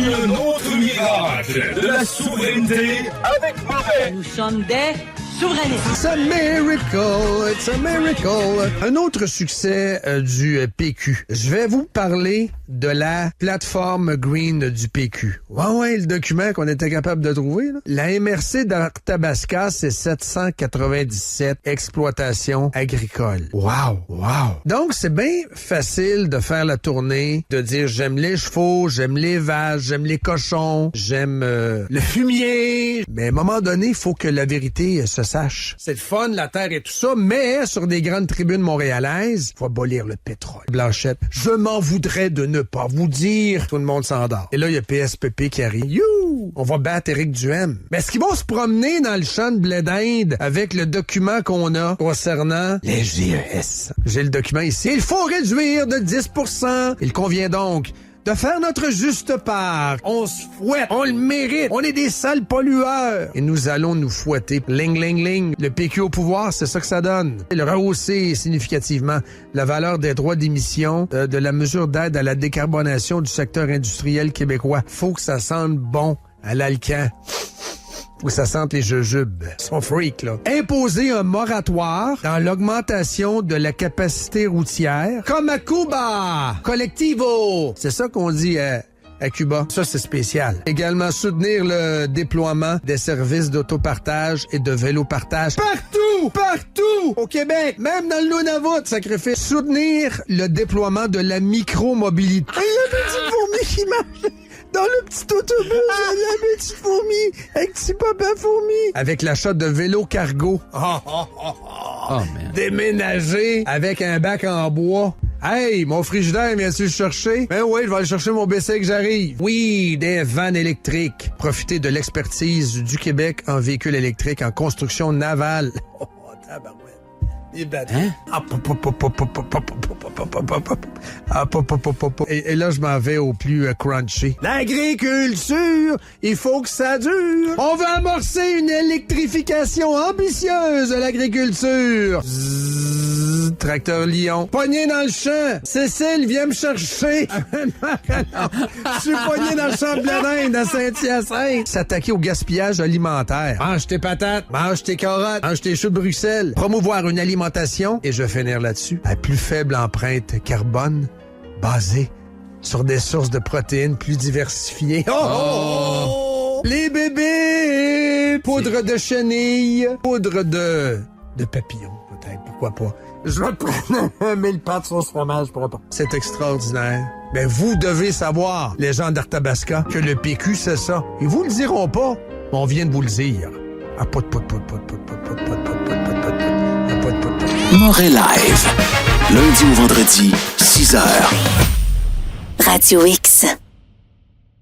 un autre miracle de la souveraineté avec Mauvais. Nous sommes des souverainistes. It's a miracle, it's a miracle. Un autre succès du PQ. Je vais vous parler de la plateforme green du PQ. Ouais, le document qu'on était capable de trouver. Là. La MRC d'Arthabasca, c'est 797 exploitations agricoles. Wow. Donc, c'est bien facile de faire la tournée, de dire j'aime les chevaux, j'aime les vaches, j'aime les cochons, j'aime le fumier. Mais à un moment donné, il faut que la vérité se sache. C'est le fun, la terre et tout ça, mais sur des grandes tribunes montréalaises, il faut abolir le pétrole. Blanchette, je m'en voudrais de ne pas vous dire. Tout le monde s'endort. Et là, il y a PSPP qui arrive. You! On va battre Éric Duhaime. Mais est-ce qu'ils vont se promener dans le champ de blé d'Inde avec le document qu'on a concernant les GES? J'ai le document ici. Il faut réduire de 10%. Il convient donc de faire notre juste part. On se fouette, on le mérite, on est des sales pollueurs. Et nous allons nous fouetter. Ling, ling, ling. Le PQ au pouvoir, c'est ça que ça donne. Le rehausser significativement la valeur des droits d'émission de la mesure d'aide à la décarbonation du secteur industriel québécois. Faut que ça sente bon à l'alcan. Faut que ça sente les jujubes. Ils sont freaks, là. Imposer un moratoire dans l'augmentation de la capacité routière, comme à Cuba. Collectivo. C'est ça qu'on dit à Cuba. Ça, c'est spécial. Également, soutenir le déploiement des services d'autopartage et de vélopartage. Partout au Québec, même dans le Nunavut, sacrifice. Soutenir le déploiement de la micromobilité. Il y a une petite fourmi qui marche dans le petit autobus, la petite fourmi, avec petit papa fourmi. Avec l'achat de vélos cargo. Oh, man. Déménager avec un bac en bois. Hey, mon frigidaire, viens-tu le chercher? Ben oui, je vais aller chercher mon BC que j'arrive. Oui, des vannes électriques. Profiter de l'expertise du Québec en véhicules électriques en construction navale. Oh, tabarouette. Et là, je m'en vais au plus crunchy. L'agriculture, il faut que ça dure. On va amorcer une électrification ambitieuse de l'agriculture. Zzzz, tracteur Lion. Pogné dans le champ. Cécile, viens me chercher. Je suis pogné dans le champ de blé d'Inde à Saint-Hyacinthe. S'attaquer au gaspillage alimentaire. Mange tes patates, mange tes carottes, mange tes choux de Bruxelles. Promouvoir une alimentation, et je vais finir là-dessus, à plus faible empreinte carbone, basée sur des sources de protéines plus diversifiées. Oh! Les bébés! Poudre de chenille, poudre de papillon, peut-être, pourquoi pas. Je vais prendre 1000 pâtes sauce fromage pour pas. C'est extraordinaire. Ben, vous devez savoir, les gens d'Arthabasca, que le PQ, c'est ça. Ils vous le diront pas, mais on vient de vous le dire. Ah, Moret Live, lundi au vendredi, 6h. Radio X.